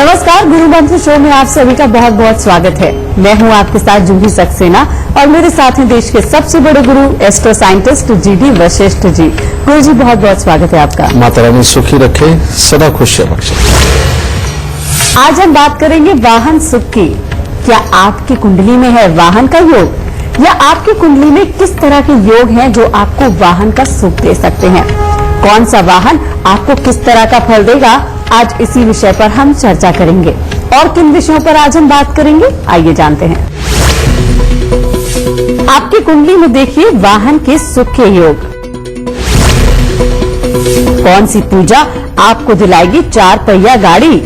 नमस्कार, गुरु मंत्र शो में आप सभी का बहुत बहुत स्वागत है। मैं हूं आपके साथ जूही सक्सेना और मेरे साथ हैं देश के सबसे बड़े गुरु astro scientist GD. Vashishtha ji. गुरु जी, बहुत बहुत स्वागत है आपका। माता रानी सुखी रखे, सदा खुशियां बख्शे। आज हम बात करेंगे वाहन सुख की। क्या आपकी कुंडली में है वाहन का योग, या आपकी कुंडली में किस तरह के योग हैं जो आपको वाहन का सुख दे सकते हैं? कौन सा वाहन आपको किस तरह का फल देगा, आज इसी विषय पर हम चर्चा करेंगे। और किन विषयों पर आज हम बात करेंगे, आइए जानते हैं। आपकी कुंडली में देखिए वाहन के सुख के योग। कौन सी पूजा आपको दिलाएगी 4 पहिया गाड़ी?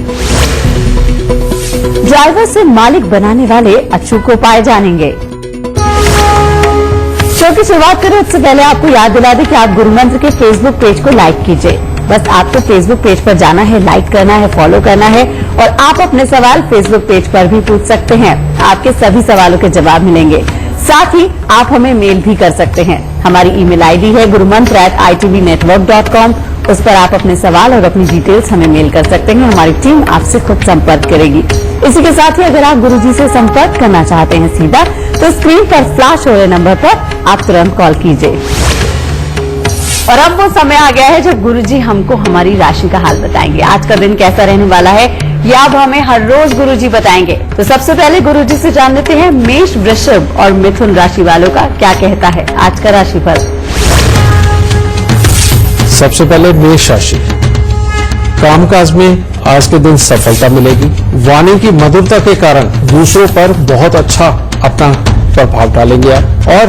ड्राइवर से मालिक बनाने वाले अचूक उपाय जानेंगे। शो की शुरुआत करें उससे पहले आपको याद दिला दें कि आप गुरु मंत्र के फेसबुक पेज को लाइक कीजिए। बस आपको फेसबुक पेज पर जाना है, लाइक करना है, फॉलो करना है और आप अपने सवाल फेसबुक पेज पर भी पूछ सकते हैं। आपके सभी सवालों के जवाब मिलेंगे। साथ ही आप हमें मेल भी कर सकते हैं। हमारी ईमेल आईडी है gurumantra@itvnetwork.com। उस पर आप अपने सवाल और अपनी डिटेल्स हमें मेल कर सकते हैं। हमारी टीम आपसे खुद संपर्क करेगी। इसी के साथ ही अगर आप गुरुजी से संपर्क करना चाहते हैं सीधा, तो स्क्रीन पर फ्लैश हो रहे नंबर पर आप तुरंत कॉल कीजिए। और अब वो समय आ गया है जब गुरुजी हमको हमारी राशि का हाल बताएंगे। आज का दिन कैसा रहने वाला है, यह अब हमें हर रोज गुरुजी बताएंगे। तो सबसे पहले गुरुजी से जान लेते हैं मेष, वृषभ और मिथुन राशि वालों का क्या कहता है आज का राशिफल। सबसे पहले मेष राशि। कामकाज में आज के दिन सफलता मिलेगी। वाणी की मधुरता के कारण दूसरों पर बहुत अच्छा अपना प्रभाव डालेंगे आप, और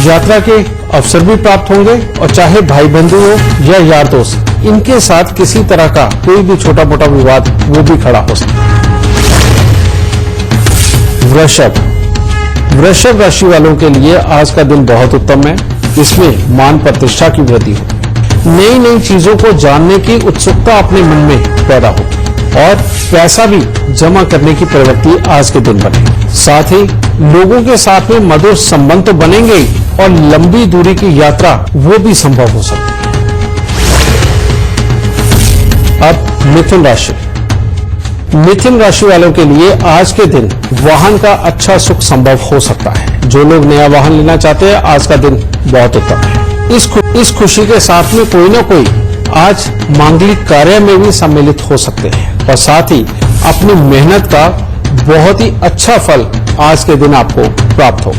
यात्रा के अवसर भी प्राप्त होंगे। और चाहे भाई बंधु हो या यार दोस्त, इनके साथ किसी तरह का कोई भी छोटा मोटा विवाद वो भी खड़ा हो सकता है। वृषभ राशि वालों के लिए आज का दिन बहुत उत्तम है। इसमें मान प्रतिष्ठा की वृद्धि हो, नई नई चीजों को जानने की उत्सुकता अपने मन में पैदा हो और पैसा भी जमा करने की प्रवृत्ति आज के दिन बने। साथ ही लोगों के साथ में मधुर संबंध तो बनेंगे ही और लंबी दूरी की यात्रा वो भी संभव हो सकती है। अब मिथुन राशि वालों के लिए आज के दिन वाहन का अच्छा सुख संभव हो सकता है। जो लोग नया वाहन लेना चाहते हैं, आज का दिन बहुत उत्तम है। इस खुशी के साथ में कोई न कोई आज मांगलिक कार्य में भी सम्मिलित हो सकते हैं और साथ ही अपनी मेहनत का बहुत ही अच्छा फल आज के दिन आपको प्राप्त हो।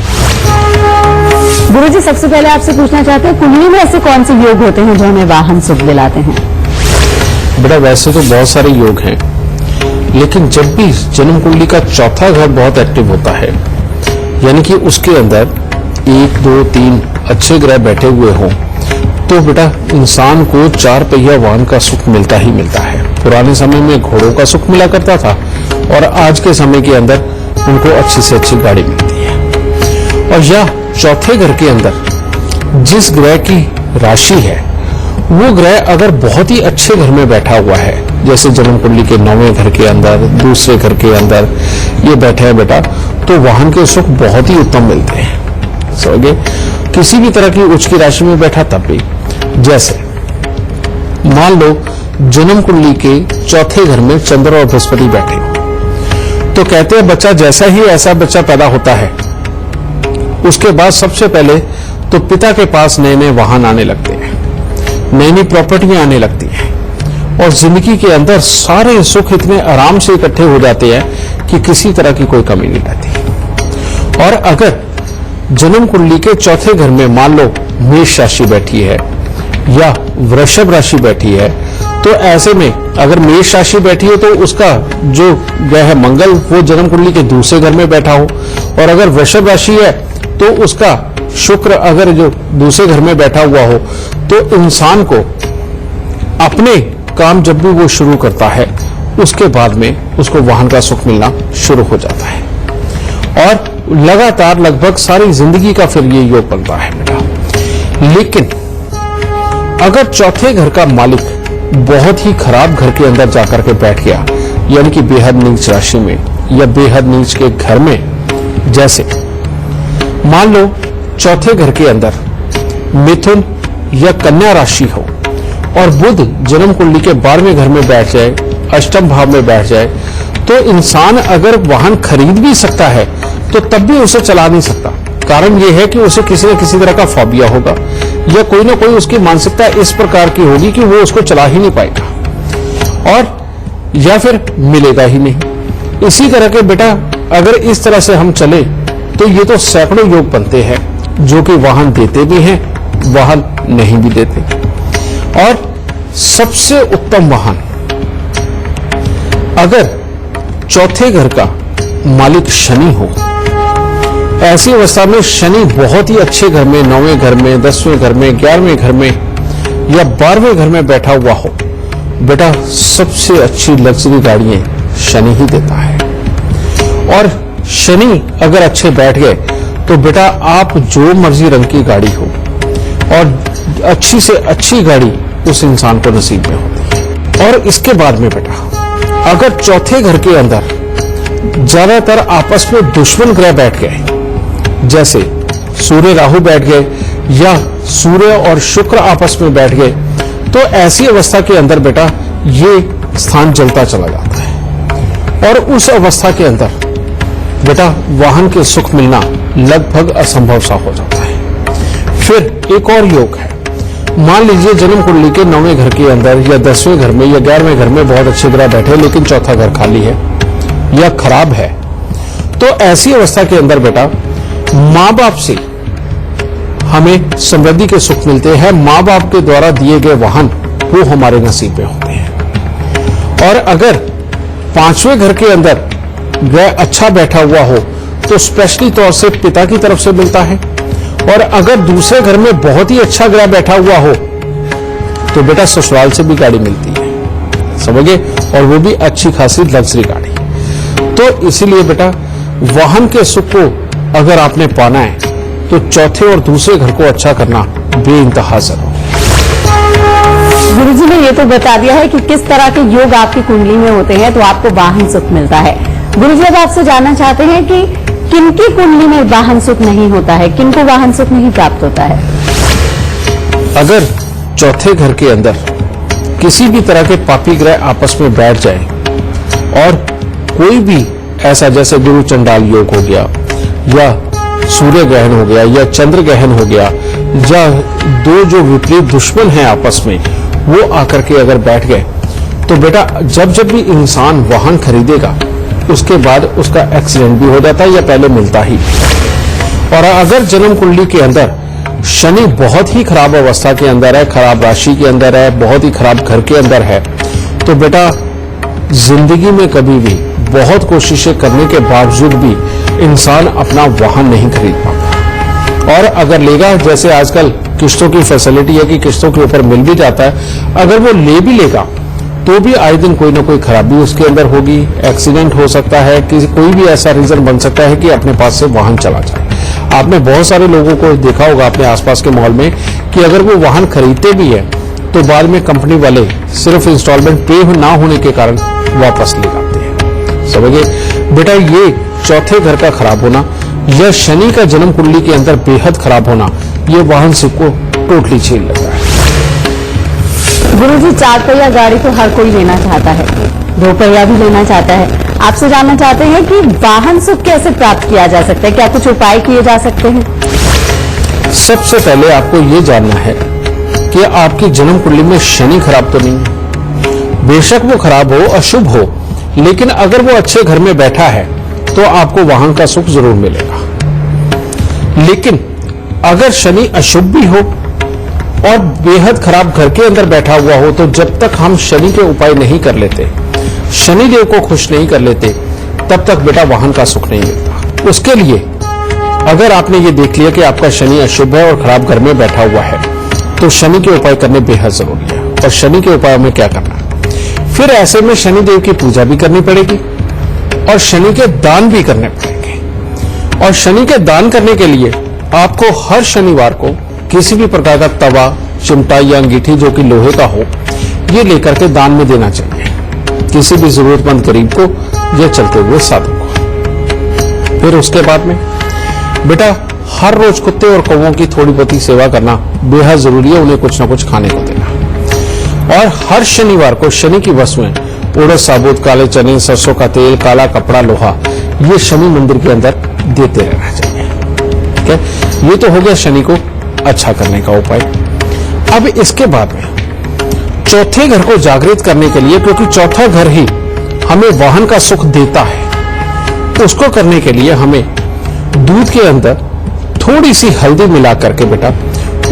गुरुजी, सबसे पहले आपसे पूछना चाहते हैं, कुंडली में ऐसे कौन से योग होते हैं जो हमें वाहन सुख दिलाते हैं? बेटा, वैसे तो बहुत सारे योग हैं, लेकिन जब भी जन्म कुंडली का चौथा घर बहुत एक्टिव होता है, यानी कि उसके अंदर 1, 2, 3 अच्छे ग्रह बैठे हुए हों, तो बेटा इंसान को 4 पहिया वाहन का सुख मिलता ही मिलता है। पुराने समय में घोड़ों का सुख मिला करता था और आज के समय के अंदर उनको अच्छी से अच्छी गाड़ी मिलती है। और यह चौथे घर के अंदर जिस ग्रह की राशि है, वो ग्रह अगर बहुत ही अच्छे घर में बैठा हुआ है, जैसे जन्म कुंडली के 9वें घर के अंदर, दूसरे घर के अंदर ये बैठा है बेटा, तो वाहन के सुख बहुत ही उत्तम मिलते हैं। समझे? किसी भी तरह की उच्च की राशि में बैठा तब भी, जैसे मान लो जन्म कुंडली के चौथे घर में चंद्र और बृहस्पति बैठे, तो कहते हैं बच्चा जैसा ही ऐसा बच्चा पैदा होता है, उसके बाद सबसे पहले तो पिता के पास नए नए वाहन आने लगते हैं, नई नई प्रॉपर्टियां आने लगती हैं और जिंदगी के अंदर सारे सुख इतने आराम से इकट्ठे हो जाते हैं कि किसी तरह की कोई कमी नहीं रहती। और अगर जन्म कुंडली के चौथे घर में मान लो मेष राशि बैठी है या वृषभ राशि बैठी है, तो ऐसे में अगर मेष राशि बैठी है तो उसका जो ग्रह है मंगल, वो जन्म कुंडली के दूसरे घर में बैठा हो, और अगर वृषभ राशि है तो उसका शुक्र अगर जो दूसरे घर में बैठा हुआ हो, तो इंसान को अपने काम जब भी वो शुरू करता है, उसके बाद में उसको वाहन का सुख मिलना शुरू हो जाता है और लगातार लगभग सारी जिंदगी का फिर ये योग बनता है बेटा। लेकिन अगर चौथे घर का मालिक बहुत ही खराब घर के अंदर जाकर के बैठ गया, यानी कि बेहद नीच राशि में या बेहद नीच के घर में, जैसे मान लो चौथे घर के अंदर मिथुन या कन्या राशि हो और बुध जन्म कुंडली के 12वें घर में बैठ जाए, अष्टम भाव में बैठ जाए, तो इंसान अगर वाहन खरीद भी सकता है तो तब भी उसे चला नहीं सकता। कारण यह है कि उसे किसी न किसी तरह का फोबिया होगा या कोई ना कोई उसकी मानसिकता इस प्रकार की होगी कि वो उसको चला ही नहीं पाएगा और या फिर मिलेगा ही नहीं। इसी तरह के बेटा अगर इस तरह से हम चले तो ये तो सैकड़ों योग बनते हैं जो कि वाहन देते भी हैं, वाहन नहीं भी देते। और सबसे उत्तम वाहन अगर चौथे घर का मालिक शनि हो, ऐसी अवस्था में शनि बहुत ही अच्छे घर में, 9वें घर में, 10वें घर में, 11वें घर में या 12वें घर में बैठा हुआ हो, बेटा सबसे अच्छी लग्जरी गाड़ियां शनि ही देता है। और शनि अगर अच्छे बैठ गए तो बेटा आप जो मर्जी रंग की गाड़ी हो और अच्छी से अच्छी गाड़ी उस इंसान को नसीब में होती है। और इसके बाद में बेटा अगर चौथे घर के अंदर ज्यादातर आपस में दुश्मन ग्रह बैठ गए, जैसे सूर्य राहु बैठ गए या सूर्य और शुक्र आपस में बैठ गए, तो ऐसी अवस्था के अंदर बेटा ये स्थान जलता चला जाता है और उस अवस्था के अंदर बेटा वाहन के सुख मिलना लगभग असंभव सा हो जाता है। फिर एक और योग है, मान लीजिए जन्म कुंडली के 9वें घर के अंदर या 10वें घर में या 11वें घर में बहुत अच्छे ग्रह बैठे लेकिन चौथा घर खाली है या खराब है, तो ऐसी अवस्था के अंदर बेटा मां बाप से हमें समृद्धि के सुख मिलते हैं। मां बाप के द्वारा दिए गए वाहन वो हमारे नसीब में होते हैं। और अगर 5वें घर के अंदर ग्रह अच्छा बैठा हुआ हो तो स्पेशली तौर से पिता की तरफ से मिलता है। और अगर दूसरे घर में बहुत ही अच्छा ग्रह बैठा हुआ हो तो बेटा ससुराल से भी गाड़ी मिलती है, समझे, और वो भी अच्छी खासी लग्जरी गाड़ी। तो इसीलिए बेटा वाहन के सुख को अगर आपने पाना है तो चौथे और दूसरे घर को अच्छा करना बेइंतहा जरूरी। गुरुजी ने ये तो बता दिया है कि किस तरह के योग आपकी कुंडली में होते हैं तो आपको वाहन सुख मिलता है। गुरुजी अब आपसे जानना चाहते हैं कि किनकी कुंडली में वाहन सुख नहीं होता है, किनको वाहन सुख नहीं प्राप्त होता है। अगर चौथे घर के अंदर किसी भी तरह के पापी ग्रह आपस में बैठ जाए और कोई भी ऐसा जैसे गुरु चंडाल योग हो गया या सूर्य ग्रहण हो गया या चंद्र ग्रहण हो गया या दो जो विपरीत दुश्मन हैं आपस में वो आकर के अगर बैठ गए तो बेटा जब जब भी इंसान वाहन खरीदेगा उसके बाद उसका एक्सीडेंट भी हो जाता है या पहले मिलता ही। और अगर जन्म कुंडली के अंदर शनि बहुत ही खराब अवस्था के अंदर है, खराब राशि के अंदर है, बहुत ही खराब घर के अंदर है, तो बेटा जिंदगी में कभी भी बहुत कोशिशें करने के बावजूद भी इंसान अपना वाहन नहीं खरीद पाता। और अगर लेगा, जैसे आजकल किस्तों की फैसिलिटी है कि किस्तों के ऊपर मिल भी जाता है, अगर वो ले भी लेगा तो भी आए दिन कोई ना कोई खराबी उसके अंदर होगी, एक्सीडेंट हो सकता है, कोई भी ऐसा रीजन बन सकता है कि अपने पास से वाहन चला जाए। आपने बहुत सारे लोगों को देखा होगा अपने आसपास के माहौल में कि अगर वो वाहन खरीदते भी है तो बाद में कंपनी वाले सिर्फ इंस्टॉलमेंट पे ना होने के कारण वापस ले जाते हैं। समझिए बेटा, ये चौथे घर का खराब होना या शनि का जन्म कुंडली के अंदर बेहद खराब होना, ये वाहन सुख को टोटली छीन लेता है। गुरुजी, 4 पहिया गाड़ी तो हर कोई लेना चाहता है, 2 पहिया भी लेना चाहता है। आपसे जानना चाहते हैं कि वाहन सुख कैसे प्राप्त किया जा सकता है, क्या कुछ उपाय किए जा सकते हैं? सबसे पहले आपको ये जानना है कि आपकी जन्म कुंडली में शनि खराब तो नहीं है। बेशक वो खराब हो, अशुभ हो, लेकिन अगर वो अच्छे घर में बैठा है तो आपको वाहन का सुख जरूर मिलेगा। लेकिन अगर शनि अशुभ भी हो और बेहद खराब घर के अंदर बैठा हुआ हो तो जब तक हम शनि के उपाय नहीं कर लेते, शनि देव को खुश नहीं कर लेते, तब तक बेटा वाहन का सुख नहीं मिलता। उसके लिए अगर आपने ये देख लिया कि आपका शनि अशुभ है और खराब घर में बैठा हुआ है तो शनि के उपाय करने बेहद जरूरी है। और शनि के उपाय में क्या करना है, फिर ऐसे में शनि देव की पूजा भी करनी पड़ेगी और शनि के दान भी करने पड़ेंगे। और शनि के दान करने के लिए आपको हर शनिवार को किसी भी प्रकार का तवा, चिमटा या अंगीठी जो कि लोहे का हो, ये लेकर के दान में देना चाहिए किसी भी जरूरतमंद गरीब को या चलते हुए साधु को। फिर उसके बाद में बेटा हर रोज कुत्ते और कौवों की थोड़ी बहुत सेवा करना बेहद जरूरी है, उन्हें कुछ ना कुछ खाने को देना। और हर शनिवार को शनि की वस्तुएं उड़द साबुत, काले चने, सरसों का तेल, काला कपड़ा, लोहा, ये शनि मंदिर के अंदर देते रहना चाहिए। ठीक है, ये तो हो गया शनि को अच्छा करने का उपाय। अब इसके बाद में चौथे घर को जागृत करने के लिए, क्योंकि चौथा घर ही हमें वाहन का सुख देता है, उसको करने के लिए हमें दूध के अंदर थोड़ी सी हल्दी मिला करके बेटा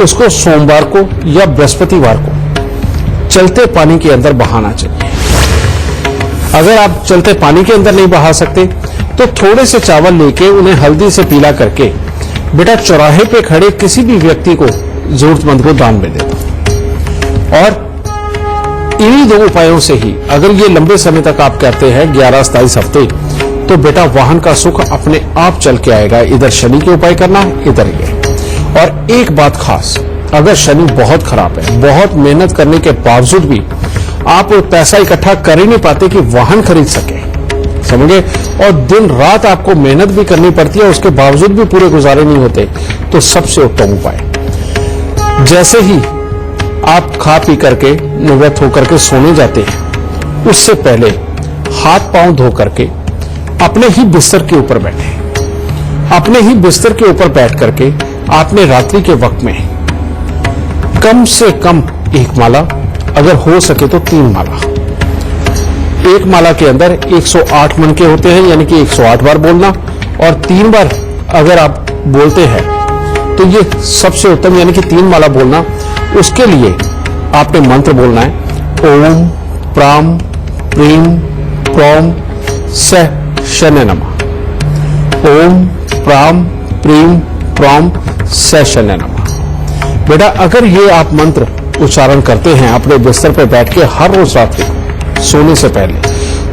उसको सोमवार को या बृहस्पतिवार को चलते पानी के अंदर बहाना चाहिए। अगर आप चलते पानी के अंदर नहीं बहा सकते तो थोड़े से चावल लेके उन्हें हल्दी से पीला करके बेटा चौराहे पे खड़े किसी भी व्यक्ति को, जरूरतमंद को दान में दे दो। और इन्हीं दो उपायों से ही अगर ये लंबे समय तक आप कहते हैं 11-27 हफ्ते, तो बेटा वाहन का सुख अपने आप चल के आएगा। इधर शनि के उपाय करना है, इधर ये। और एक बात खास, अगर शनि बहुत खराब है, बहुत मेहनत करने के बावजूद भी आप पैसा इकट्ठा कर ही नहीं पाते कि वाहन खरीद सके, समझे, और दिन रात आपको मेहनत भी करनी पड़ती है, उसके बावजूद भी पूरे गुजारे नहीं होते, तो सबसे उत्तम उपाय, जैसे ही आप खा पी करके निवृत्त होकर के सोने जाते हैं, उससे पहले हाथ पांव धो करके अपने ही बिस्तर के ऊपर बैठे। अपने ही बिस्तर के ऊपर बैठ करके आपने रात्रि के वक्त में कम से कम एक माला, अगर हो सके तो 3 माला, एक माला के अंदर 108 मनके होते हैं, यानी कि 108 बार बोलना, और 3 बार अगर आप बोलते हैं तो ये सबसे उत्तम, यानी कि 3 माला बोलना। उसके लिए आपने मंत्र बोलना है, ओम प्राम प्रीम प्रौम स शनै नमः। ओम प्राम प्रीम प्रौम स शनै नमः। बेटा अगर ये आप मंत्र उच्चारण करते हैं अपने बिस्तर पर बैठ के हर रोज रात्रि सोने से पहले,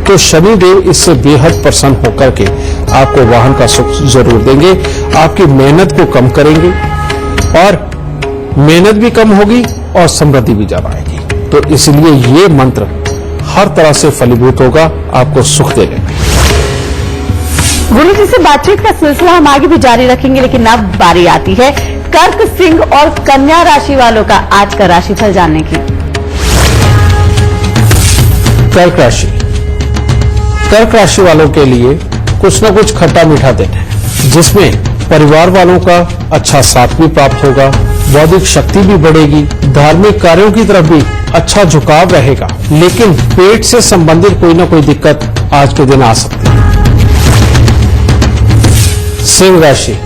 तो शनिदेव इससे बेहद प्रसन्न होकर के आपको वाहन का सुख जरूर देंगे, आपकी मेहनत को कम करेंगे, और मेहनत भी कम होगी और समृद्धि भी ज्यादा आएगी। तो इसलिए ये मंत्र हर तरह से फलीभूत होगा, आपको सुख देगा। गुरु जी से बातचीत का सिलसिला हम आगे भी जारी रखेंगे, लेकिन अब बारी आती है कर्क, सिंह और कन्या राशि वालों का आज का राशिफल जानने की। कर्क राशि, कर्क राशि वालों के लिए कुछ ना कुछ खट्टा मीठा दिन है, जिसमें परिवार वालों का अच्छा साथ भी प्राप्त होगा, बौद्धिक शक्ति भी बढ़ेगी, धार्मिक कार्यों की तरफ भी अच्छा झुकाव रहेगा, लेकिन पेट से संबंधित कोई ना कोई दिक्कत आज के दिन आ सकती है। सिंह राशि,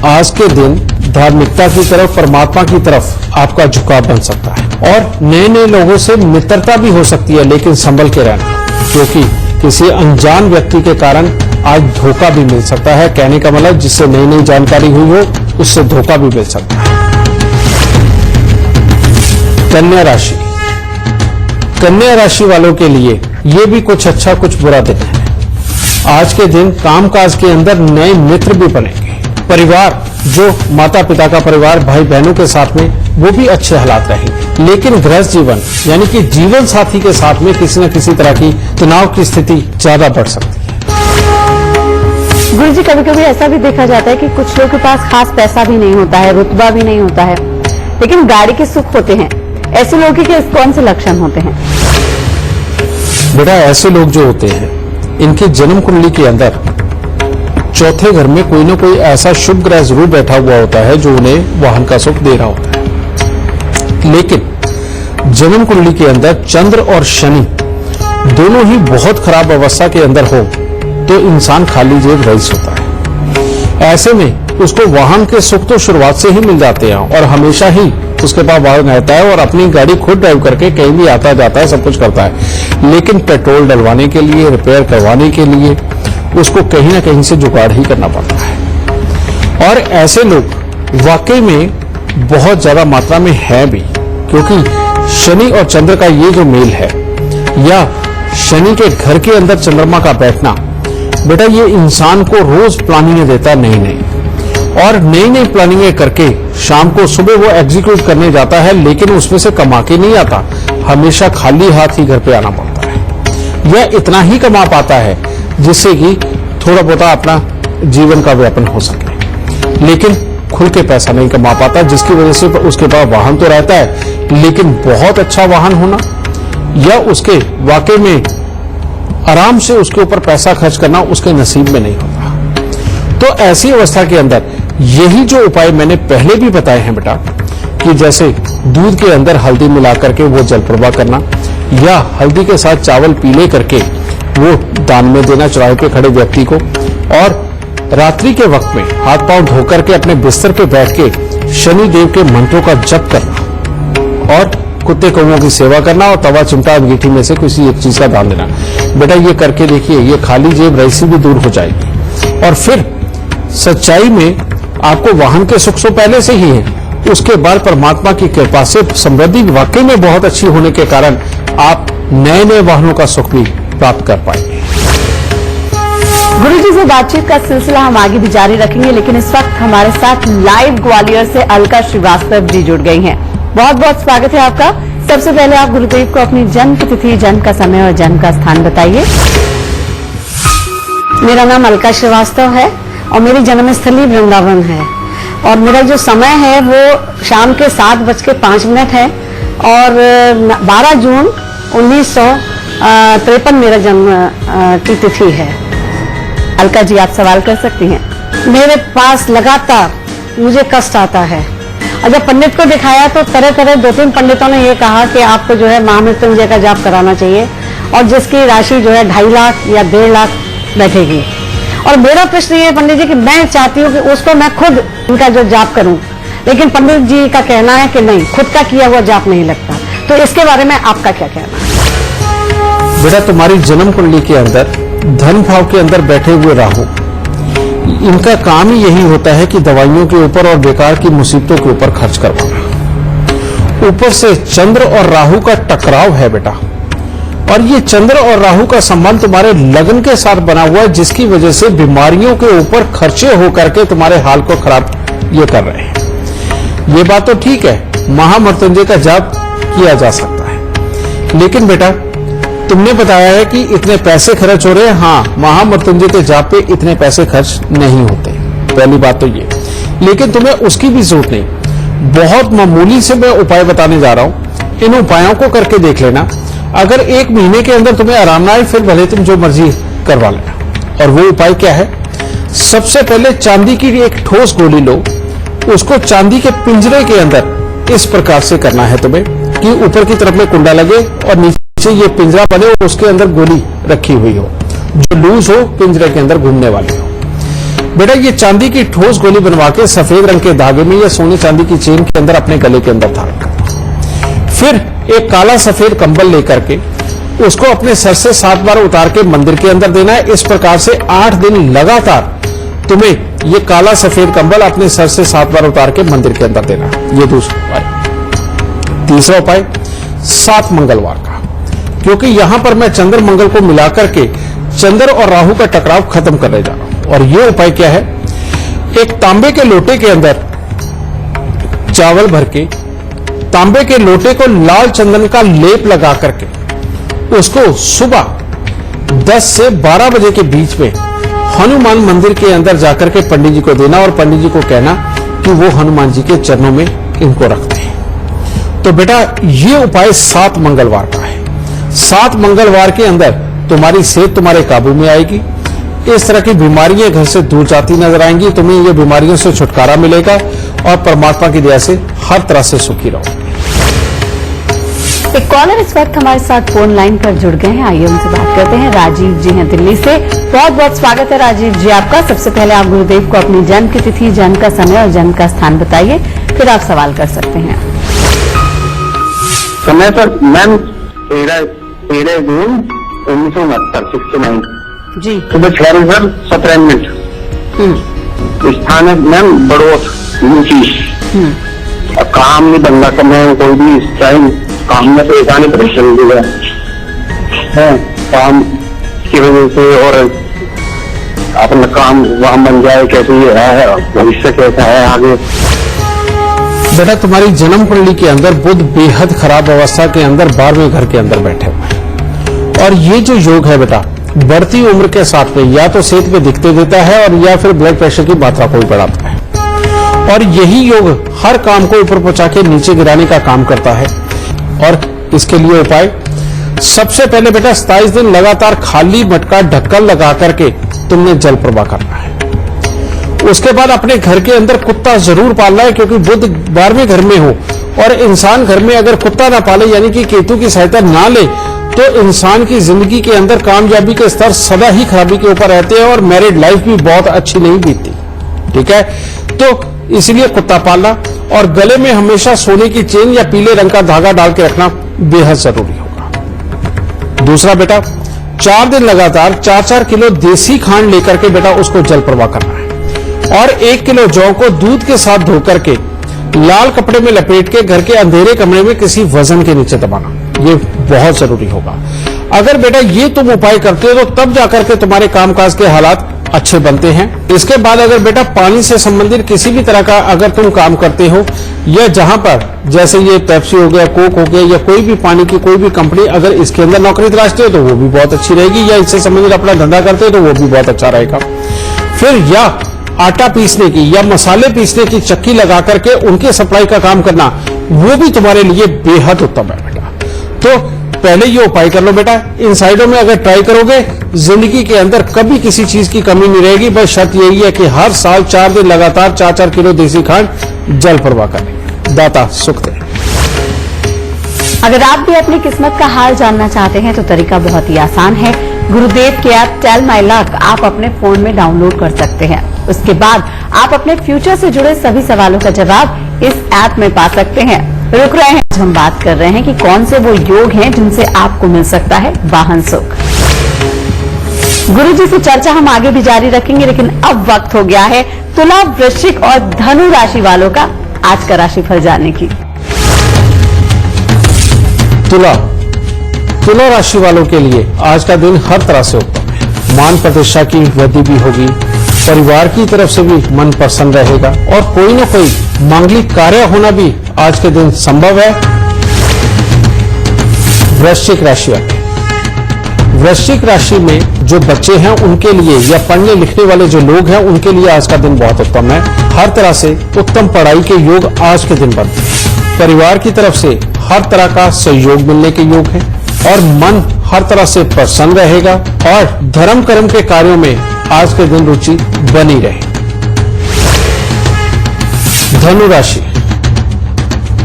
आज के दिन धार्मिकता की तरफ, परमात्मा की तरफ आपका झुकाव बन सकता है, और नए नए लोगों से मित्रता भी हो सकती है, लेकिन संभल के रहना, क्योंकि किसी अनजान व्यक्ति के कारण आज धोखा भी मिल सकता है। कहने का मतलब जिससे नई नई जानकारी हुई हो उससे धोखा भी मिल सकता है। कन्या राशि, कन्या राशि वालों के लिए ये भी कुछ अच्छा कुछ बुरा दिन है। आज के दिन कामकाज के अंदर नए मित्र भी बनेंगे, परिवार जो माता पिता का परिवार, भाई बहनों के साथ में, वो भी अच्छे हालात रहेंगे, लेकिन गृहस्थ जीवन यानी कि जीवन साथी के साथ में किसी न किसी तरह की तनाव की स्थिति ज्यादा बढ़ सकती है। गुरु जी, कभी कभी ऐसा भी देखा जाता है कि कुछ लोगों के पास खास पैसा भी नहीं होता है, रुतबा भी नहीं होता है, लेकिन गाड़ी के सुख होते हैं। ऐसे लोगों के कौन से लक्षण होते हैं? बेटा ऐसे लोग जो होते हैं, इनके जन्म कुंडली के अंदर चौथे घर में कोई ना कोई ऐसा शुभ ग्रह जरूर बैठा हुआ होता है जो उन्हें वाहन का सुख दे रहा होता है, लेकिन जन्म कुंडली के अंदर चंद्र और शनि दोनों ही बहुत खराब अवस्था के अंदर हो तो इंसान खाली जेब रईस होता है। ऐसे में उसको वाहन के सुख तो शुरुआत से ही मिल जाते हैं और हमेशा ही उसके पास वाहन रहता है और अपनी गाड़ी खुद ड्राइव करके कहीं भी आता जाता है, सब कुछ करता है, लेकिन पेट्रोल डलवाने के लिए, रिपेयर करवाने के लिए उसको कहीं ना कहीं से जुगाड़ ही करना पड़ता है। और ऐसे लोग वाकई में बहुत ज्यादा मात्रा में है भी, क्योंकि शनि और चंद्र का ये जो मेल है या शनि के घर के अंदर चंद्रमा का बैठना, बेटा ये इंसान को रोज प्लानिंग देता नई नई, और नई नई प्लानिंग करके शाम को सुबह वो एग्जीक्यूट करने जाता है, लेकिन उसमें से कमा के नहीं आता, हमेशा खाली हाथ ही घर पे आना पड़ता है। यह इतना ही कमा पाता है जिससे कि थोड़ा बहुत अपना जीवन का व्यापन हो सके, लेकिन खुल के पैसा नहीं कमा पाता, जिसकी वजह से उसके पास वाहन तो रहता है, लेकिन बहुत अच्छा वाहन होना या उसके वाकई में आराम से उसके ऊपर पैसा खर्च करना उसके नसीब में नहीं होता। तो ऐसी अवस्था के अंदर यही जो उपाय मैंने पहले भी बताए हैं बेटा, कि जैसे दूध के अंदर हल्दी मिला करके वो जल प्रवाह करना, या हल्दी के साथ चावल पीले करके वो दान में देना चौराहे पे खड़े व्यक्ति को, और रात्रि के वक्त में हाथ पांव धो करके अपने बिस्तर पे बैठ के शनि देव के मंत्रों का जप करना, और कुत्ते कौओं की सेवा करना, और तवा चिमटा अंगीठी में से किसी एक चीज का दान देना। बेटा ये करके देखिए, ये खाली जेब रईसी भी दूर हो जाएगी। और फिर सच्चाई में आपको वाहन के सुख तो पहले से ही है, उसके बाद परमात्मा की कृपा से समृद्धि वाकई में बहुत अच्छी होने के कारण आप नए नए वाहनों का सुख भी प्राप्त कर पाएंगे। गुरुजी से बातचीत का सिलसिला हम आगे भी जारी रखेंगे, लेकिन इस वक्त हमारे साथ लाइव ग्वालियर से अलका श्रीवास्तव जी जुड़ गई हैं। बहुत बहुत स्वागत है आपका। सबसे पहले आप गुरुदेव को अपनी जन्म की तिथि, जन्म का समय और जन्म का स्थान बताइए। मेरा नाम अलका श्रीवास्तव है और मेरी जन्मस्थली वृंदावन है, और मेरा जो समय है वो शाम के 7:05 है, और 12 जून 1953 मेरा जन्म की तिथि है। अलका जी, आप सवाल कर सकती हैं। मेरे पास लगातार मुझे कष्ट आता है, और जब पंडित को दिखाया तो तरह तरह 2-3 पंडितों ने ये कहा कि आपको जो है महामृत्युंजय का जाप कराना चाहिए, और जिसकी राशि जो है 2.5 लाख या 1.5 लाख बैठेगी। और मेरा प्रश्न ये है पंडित जी कि मैं चाहती हूँ कि उसको मैं खुद उनका जो जाप करूं, लेकिन पंडित जी का कहना है कि नहीं, खुद का किया हुआ जाप नहीं लगता। तो इसके बारे में आपका क्या कहना है? बेटा तुम्हारी जन्म कुंडली के अंदर धन भाव के अंदर बैठे हुए राहु, इनका काम ही यही होता है कि दवाइयों के ऊपर और बेकार की मुसीबतों के ऊपर खर्च करवाना। ऊपर से चंद्र और राहु का टकराव है बेटा, और ये चंद्र और राहु का संबंध तुम्हारे लगन के साथ बना हुआ है, जिसकी वजह से बीमारियों के ऊपर खर्चे होकर के तुम्हारे हाल को खराब ये कर रहे हैं। ये बात तो ठीक है, महामृत्युंजय का जाप किया जा सकता है, लेकिन बेटा तुमने बताया है कि इतने पैसे खर्च हो रहे हैं। हाँ, महामृत्युंजय के जाप पे इतने पैसे खर्च नहीं होते, पहली बात तो ये। लेकिन तुम्हें उसकी भी जरूरत नहीं, बहुत मामूली से मैं उपाय बताने जा रहा हूं। इन उपायों को करके देख लेना। अगर 1 महीने के अंदर तुम्हें आराम ना आए, फिर भले तुम जो मर्जी करवा लेना। और वो उपाय क्या है? सबसे पहले चांदी की एक ठोस गोली लो, उसको चांदी के पिंजरे के अंदर इस प्रकार से करना है तुम्हें कि ऊपर की तरफ में कुंडा लगे और नीचे ये पिंजरा बने और उसके अंदर गोली रखी हुई हो, जो लूज हो, पिंजरे के अंदर घूमने वाली हो। बेटा ये चांदी की ठोस गोली बनवा के सफेद रंग के धागे में या सोने चांदी की चेन के अंदर अपने गले के अंदर धारण करना। फिर एक काला सफेद कंबल लेकर के उसको अपने सर से 7 बार उतार के मंदिर के अंदर देना है। इस प्रकार से 8 दिन लगातार तुम्हें ये काला सफेद कंबल अपने सर से 7 बार उतार के मंदिर के अंदर देना है। ये दूसरा उपाय। तीसरा उपाय 7 मंगलवार का, क्योंकि यहां पर मैं चंद्र मंगल को मिलाकर के चंद्र और राहु का टकराव खत्म करने जा रहा हूं। और ये उपाय क्या है? एक तांबे के लोटे के अंदर चावल भर के तांबे के लोटे को लाल चंदन का लेप लगा करके उसको सुबह 10 से 12 बजे के बीच में हनुमान मंदिर के अंदर जाकर के पंडित जी को देना, और पंडित जी को कहना कि वो हनुमान जी के चरणों में इनको रखते हैं। तो बेटा ये उपाय 7 मंगलवार का है। 7 मंगलवार के अंदर तुम्हारी सेहत तुम्हारे काबू में आएगी, इस तरह की बीमारियां घर से दूर जाती नजर आएंगी, तुम्हें ये बीमारियों से छुटकारा मिलेगा और परमात्मा की दया से हर तरह से सुखी रहो। एक कॉलर इस वक्त हमारे साथ फोन लाइन पर जुड़ गए हैं, आइए उनसे बात करते हैं। राजीव जी हैं दिल्ली से। बहुत बहुत स्वागत है राजीव जी आपका। सबसे पहले आप गुरुदेव को अपनी जन्म की तिथि, जन्म का समय और जन्म का स्थान बताइए, फिर आप सवाल कर सकते हैं। समय पर मैम 13 जून 1969 69 जी। सुबह 6:17 स्थान है मैम बड़ोत नीतीश। काम नहीं बनना समय कोई भी टाइम काम में तो ऐसा नहीं परेशान दिया है काम की वजह से, और अपना काम वहां बन जाए कैसे ये है, भविष्य कैसा है आगे। बेटा तुम्हारी जन्म कुंडली के अंदर बुध बेहद खराब अवस्था के अंदर 12वें घर के अंदर बैठे हुए हैं, और ये जो योग है बेटा बढ़ती उम्र के साथ में या तो सेहत में दिक्कतें देता है और या फिर ब्लड प्रेशर की मात्रा को भी बढ़ाता है। और यही योग हर काम को ऊपर पहुंचा के नीचे गिराने का काम करता है। और इसके लिए उपाय सबसे पहले बेटा 27 दिन लगातार खाली मटका ढक्कन लगा करके तुमने जल प्रवाह करना है। उसके बाद अपने घर के अंदर कुत्ता जरूर पालना है, क्योंकि बुध 12वें घर में हो और इंसान घर में अगर कुत्ता ना पाले यानी कि केतु की सहायता ना ले तो इंसान की जिंदगी के अंदर कामयाबी के स्तर सदा ही खराबी के ऊपर रहते हैं और मैरिड लाइफ भी बहुत अच्छी नहीं बीतती। ठीक है, तो इसलिए कुत्ता पालना और गले में हमेशा सोने की चेन या पीले रंग का धागा डाल के रखना बेहद जरूरी होगा। दूसरा बेटा 4 दिन लगातार 4-4 किलो देसी खांड लेकर के बेटा उसको जल प्रवाह करना है और 1 किलो जौ को दूध के साथ धो करके लाल कपड़े में लपेट के घर के अंधेरे कमरे में किसी वजन के नीचे दबाना, ये बहुत जरूरी होगा। अगर बेटा ये तुम उपाय करते हो तो तब जाकर के तुम्हारे कामकाज के हालात अच्छे बनते हैं। इसके बाद अगर बेटा पानी से संबंधित किसी भी तरह का अगर तुम काम करते हो या जहां पर जैसे ये पेप्सी हो गया, कोक हो गया या कोई भी पानी की कोई भी कंपनी अगर इसके अंदर नौकरी तलाशते हो तो वो भी बहुत अच्छी रहेगी, या इससे संबंधित अपना धंधा करते हो तो वो भी बहुत अच्छा रहेगा। फिर या आटा पीसने की या मसाले पीसने की चक्की लगा करके उनके सप्लाई का काम करना, वो भी तुम्हारे लिए बेहद उत्तम है बेटा। तो पहले ये उपाय कर लो बेटा। इन साइडों में अगर ट्राई करोगे जिंदगी के अंदर कभी किसी चीज की कमी नहीं रहेगी। बस शर्त यही है कि हर साल 4 दिन लगातार 4-4 किलो देसी खांड जल प्रवाह करें। दाता सुख दे। अगर आप भी अपनी किस्मत का हाल जानना चाहते हैं तो तरीका बहुत ही आसान है। गुरुदेव के ऐप टेल माई लक आप अपने फोन में डाउनलोड कर सकते हैं। उसके बाद आप अपने फ्यूचर से जुड़े सभी सवालों का जवाब इस ऐप में पा सकते हैं। रुक रहे हैं, हम बात कर रहे हैं कि कौन से वो योग हैं जिनसे आपको मिल सकता है वाहन सुख। गुरुजी से चर्चा हम आगे भी जारी रखेंगे, लेकिन अब वक्त हो गया है तुला, वृश्चिक और धनु राशि वालों का आज का राशिफल जानने की। तुला राशि वालों के लिए आज का दिन हर तरह से उत्तम है। मान प्रतिष्ठा की वृद्धि भी होगी, परिवार की तरफ से भी मन प्रसन्न रहेगा और कोई न कोई मांगलिक कार्य होना भी आज के दिन संभव है। वृश्चिक राशि वाले, वृश्चिक राशि में जो बच्चे हैं उनके लिए या पढ़ने लिखने वाले जो लोग हैं उनके लिए आज का दिन बहुत उत्तम है। हर तरह से उत्तम पढ़ाई के योग आज के दिन बनते हैं। परिवार की तरफ से हर तरह का सहयोग मिलने के योग है और मन हर तरह से प्रसन्न रहेगा और धर्म कर्म के कार्यों में आज के दिन रुचि बनी रहे। धनु राशि,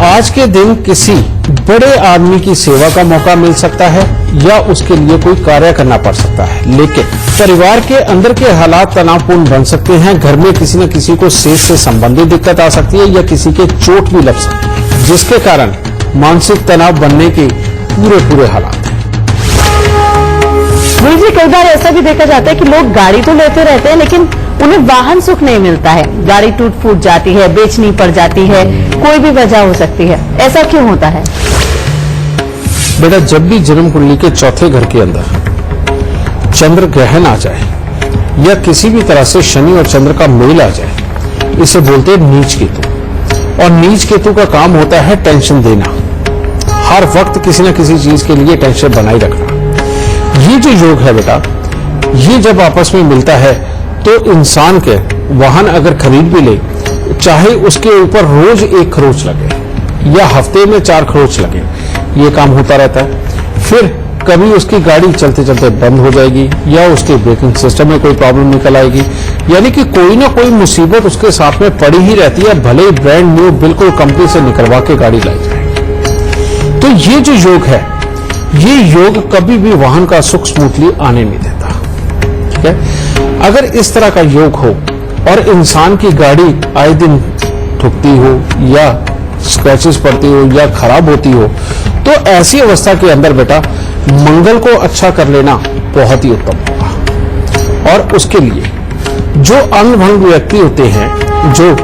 आज के दिन किसी बड़े आदमी की सेवा का मौका मिल सकता है या उसके लिए कोई कार्य करना पड़ सकता है, लेकिन परिवार के अंदर के हालात तनावपूर्ण बन सकते हैं। घर में किसी न किसी को सेहत से संबंधित दिक्कत आ सकती है या किसी के चोट भी लग सकती है, जिसके कारण मानसिक तनाव बनने के पूरे हालात हैं। गुरु जी, कई बार ऐसा भी देखा जाता है कि लोग गाड़ी तो लेते रहते हैं लेकिन उन्हें वाहन सुख नहीं मिलता है। गाड़ी टूट फूट जाती है, बेचनी पड़ जाती है, कोई भी वजह हो सकती है। ऐसा क्यों होता है? बेटा, जब भी जन्म कुंडली के चौथे घर के अंदर चंद्र ग्रहण आ जाए या किसी भी तरह से शनि और चंद्र का मेल आ जाए, इसे बोलते हैं नीच केतु। और नीच केतु का काम होता है टेंशन देना, हर वक्त किसी न किसी चीज के लिए टेंशन बनाए रखना। ये जो योग है बेटा, ये जब आपस में मिलता है तो इंसान के वाहन अगर खरीद भी ले, चाहे उसके ऊपर रोज 1 खरोच लगे या हफ्ते में 4 खरोच लगे, ये काम होता रहता है। फिर कभी उसकी गाड़ी चलते चलते बंद हो जाएगी या उसके ब्रेकिंग सिस्टम में कोई प्रॉब्लम निकल आएगी, यानी कि कोई ना कोई मुसीबत उसके साथ में पड़ी ही रहती है, भले ही ब्रांड न्यू बिल्कुल कंपनी से निकलवा के गाड़ी लाई जाए। तो ये जो योग है, ये योग कभी भी वाहन का सुख स्मूथली आने नहीं देता। ठीक है, अगर इस तरह का योग हो और इंसान की गाड़ी आए दिन ठुकती हो या स्क्रैचेस पड़ती हो या खराब होती हो, तो ऐसी अवस्था के अंदर बेटा मंगल को अच्छा कर लेना बहुत ही उत्तम होगा। और उसके लिए जो अंगभंग व्यक्ति होते हैं, जो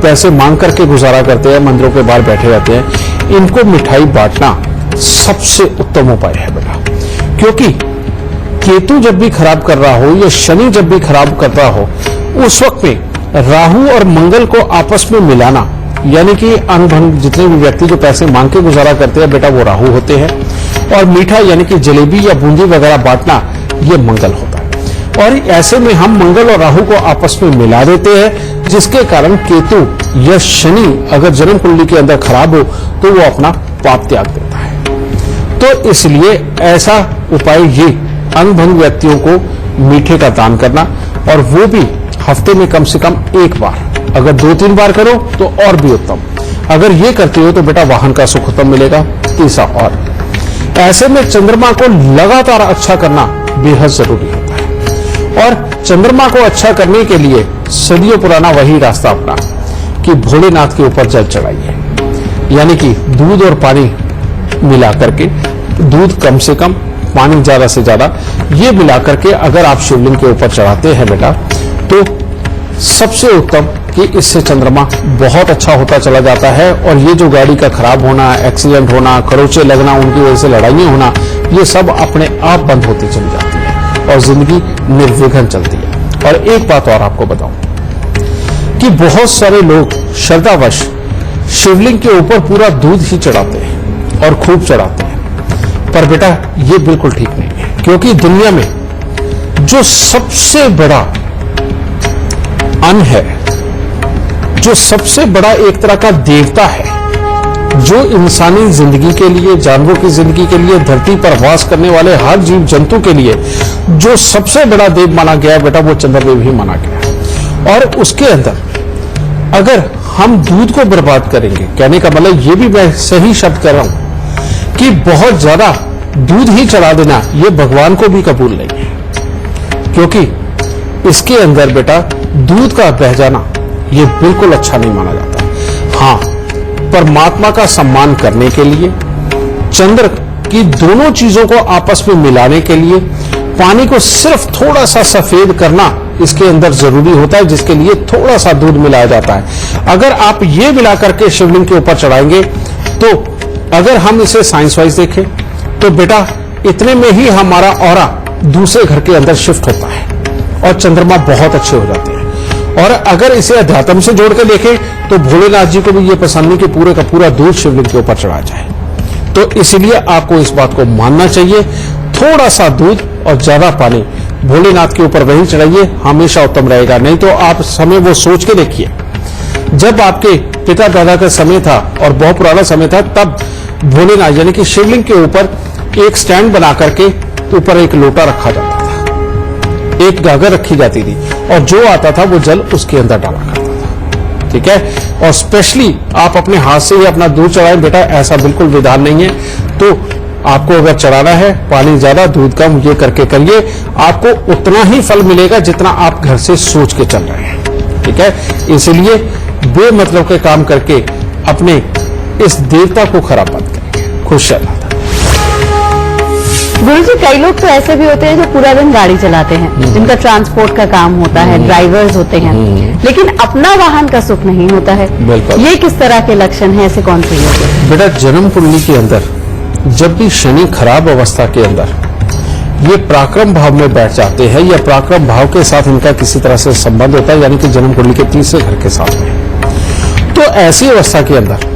पैसे मांग करके गुजारा करते हैं, मंदिरों के बाहर बैठे रहते हैं, इनको मिठाई बांटना सबसे उत्तम उपाय है बेटा। क्योंकि केतु जब भी खराब कर रहा हो या शनि जब भी खराब कर रहा हो, उस वक्त में राहु और मंगल को आपस में मिलाना, यानी कि अनभंग जितने भी व्यक्ति जो पैसे मांग के गुजारा करते हैं बेटा, वो राहु होते हैं। और मीठा यानी कि जलेबी या बूंदी वगैरह बांटना, ये मंगल होता है। और ऐसे में हम मंगल और राहु को आपस में मिला देते हैं, जिसके कारण केतु या शनि अगर जन्म कुंडली के अंदर खराब हो तो वो अपना पाप त्याग देता है। तो इसलिए ऐसा उपाय ये अंग भंग व्यक्तियों को मीठे का दान करना, और वो भी हफ्ते में कम से कम एक बार। अगर 2-3 बार करो तो और भी उत्तम। अगर ये करते हो तो बेटा वाहन का सुख उत्तम मिलेगा। तीसरा, और ऐसे में चंद्रमा को लगातार अच्छा करना बेहद जरूरी होता है। और चंद्रमा को अच्छा करने के लिए सदियों पुराना वही रास्ता अपना कि भोलेनाथ के ऊपर जल चढ़ाइए, यानी कि दूध और पानी मिला करके, दूध कम से कम पानी ज्यादा से ज्यादा, ये मिला करके अगर आप शिवलिंग के ऊपर चढ़ाते हैं बेटा, तो सबसे उत्तम कि इससे चंद्रमा बहुत अच्छा होता चला जाता है। और ये जो गाड़ी का खराब होना, एक्सीडेंट होना, खरोचे लगना, उनकी वजह से लड़ाइयां होना, ये सब अपने आप बंद होती चली जाती है और जिंदगी निर्विघ्न चलती है। और एक बात और आपको बताऊं कि बहुत सारे लोग श्रद्धावश शिवलिंग के ऊपर पूरा दूध ही चढ़ाते हैं और खूब चढ़ाते हैं, पर बेटा ये बिल्कुल ठीक नहीं है। क्योंकि दुनिया में जो सबसे बड़ा अन्न है, जो सबसे बड़ा एक तरह का देवता है, जो इंसानी जिंदगी के लिए, जानवरों की जिंदगी के लिए, धरती पर वास करने वाले हर जीव जंतु के लिए जो सबसे बड़ा देव माना गया है बेटा, वो चंद्रदेव ही माना गया है। और उसके अंदर अगर हम दूध को बर्बाद करेंगे, कहने का मतलब ये भी मैं सही शब्द कर रहा हूं कि बहुत ज्यादा दूध ही चढ़ा देना, ये भगवान को भी कबूल नहीं है। क्योंकि इसके अंदर बेटा दूध का बह जाना ये बिल्कुल अच्छा नहीं माना जाता। हाँ, परमात्मा का सम्मान करने के लिए, चंद्र की दोनों चीजों को आपस में मिलाने के लिए पानी को सिर्फ थोड़ा सा सफेद करना इसके अंदर जरूरी होता है, जिसके लिए थोड़ा सा दूध मिलाया जाता है। अगर आप ये मिला करके शिवलिंग के ऊपर चढ़ाएंगे तो अगर हम इसे साइंस वाइज देखें तो बेटा इतने में ही हमारा ऑरा दूसरे घर के अंदर शिफ्ट होता है और चंद्रमा बहुत अच्छे हो जाते हैं। और अगर इसे अध्यात्म से जोड़ के देखें तो भोलेनाथ जी को भी ये पसंद नहीं कि पूरे का पूरा दूध शिवलिंग के ऊपर चढ़ाया जाए। तो इसलिए आपको इस बात को मानना चाहिए, थोड़ा सा दूध और ज्यादा पानी भोलेनाथ के ऊपर वही चढ़ाइए, हमेशा उत्तम रहेगा। नहीं तो आप समय वो सोच के देखिए, जब आपके पिता दादा का समय था और बहुत पुराना समय था, तब भोलेनाथ यानी कि शिवलिंग के ऊपर एक स्टैंड बना करके ऊपर एक लोटा रखा जाता था, एक गागर रखी जाती थी और जो आता था वो जल उसके अंदर डाला करता था। ठीक है, और स्पेशली आप अपने हाथ से ही अपना दूध चढ़ाएं बेटा, ऐसा बिल्कुल विधान नहीं है। तो आपको अगर चढ़ाना है, पानी ज्यादा दूध कम, ये करके करिए, आपको उतना ही फल मिलेगा जितना आप घर से सोच के चल रहे हैं। ठीक है, इसलिए बेमतलब के काम करके अपने इस देवता को खराब मत करिए। खुश रहना। गुरुजी, कई लोग तो ऐसे भी होते हैं जो पूरा दिन गाड़ी चलाते हैं, जिनका ट्रांसपोर्ट का काम होता है, ड्राइवर्स होते हैं, लेकिन अपना वाहन का सुख नहीं होता है। बिल्कुल। ये किस तरह के लक्षण हैं, ऐसे कौन से योग हैं? बेटा जन्म कुंडली के अंदर जब भी शनि खराब अवस्था के अंदर ये पराक्रम भाव में बैठ जाते हैं या पराक्रम भाव के साथ इनका किसी तरह से संबंध होता है, यानी कि जन्म कुंडली के तीसरे घर के साथ में, तो ऐसी अवस्था के अंदर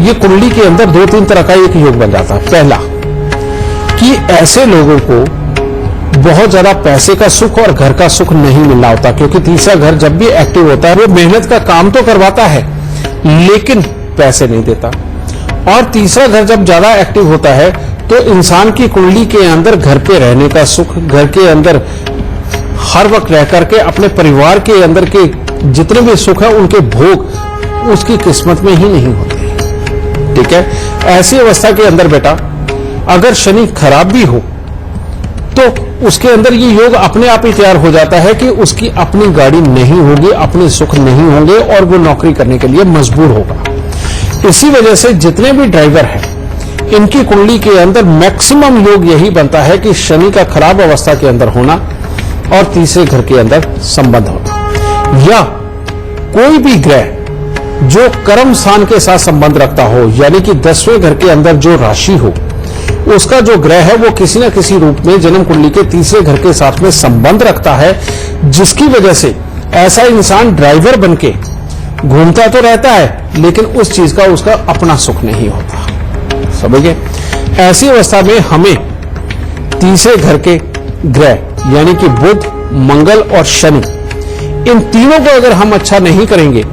ये कुंडली के अंदर 2-3 तरह का एक योग बन जाता है। पहला कि ऐसे लोगों को बहुत ज्यादा पैसे का सुख और घर का सुख नहीं मिलना होता, क्योंकि तीसरा घर जब भी एक्टिव होता है वो मेहनत का काम तो करवाता है लेकिन पैसे नहीं देता। और तीसरा घर जब ज्यादा एक्टिव होता है तो इंसान की कुंडली के अंदर घर पे रहने का सुख, घर के अंदर हर वक्त रह करके अपने परिवार के अंदर के जितने भी सुख है उनके भोग उसकी किस्मत में ही नहीं होते। ठीक है, ऐसी अवस्था के अंदर बेटा अगर शनि खराब भी हो तो उसके अंदर ये योग अपने आप ही तैयार हो जाता है कि उसकी अपनी गाड़ी नहीं होगी, अपने सुख नहीं होंगे और वो नौकरी करने के लिए मजबूर होगा। इसी वजह से जितने भी ड्राइवर हैं इनकी कुंडली के अंदर मैक्सिमम योग यही बनता है कि शनि का खराब अवस्था के अंदर होना और तीसरे घर के अंदर संबंध होना, या कोई भी ग्रह जो कर्म स्थान के साथ संबंध रखता हो, यानी कि 10वें घर के अंदर जो राशि हो उसका जो ग्रह है वो किसी न किसी रूप में जन्म कुंडली के तीसरे घर के साथ में संबंध रखता है, जिसकी वजह से ऐसा इंसान ड्राइवर बनके घूमता तो रहता है लेकिन उस चीज का उसका अपना सुख नहीं होता। समझिए, ऐसी अवस्था में हमें तीसरे घर के ग्रह यानी कि बुध, मंगल और शनि, इन तीनों को अगर हम अच्छा नहीं करेंगे